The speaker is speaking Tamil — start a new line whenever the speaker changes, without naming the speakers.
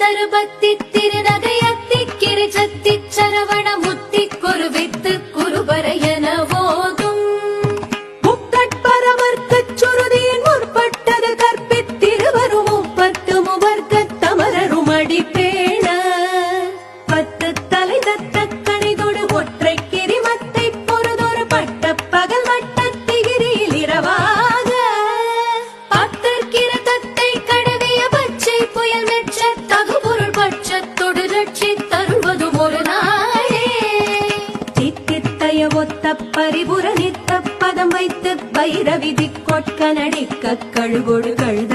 தருபத்தி திருநகையத்தி கிரிச்சத்தி சரவண முத்தி குருவித்து குருபரையன போதும்
முக்கட்பரவர்க்கச் சுருதியின் முற்பட்டது கற்பித்திருவரும் முப்பத்து முவர்க்கத் தமரரும் அடிப்பேண பத்து தலை தத்த கணிதொடு ஒற்றை கிரிமத்தை பொறுதொரு பட்ட பகல் வட்டத்திகிரியில் இரவாக பத்தற்கிற தத்தை கடவிய பச்சை புயல் மெச்ச தகுபொருள் பட்சத்தொடு ரட்சி தருவதும் ஒரு நாளே தித்தித்தய ஒத்த பரிபுர நித்த பதம் வைத்து பைரவிதி கொட்க நடிக்க கழுகொடு கழுத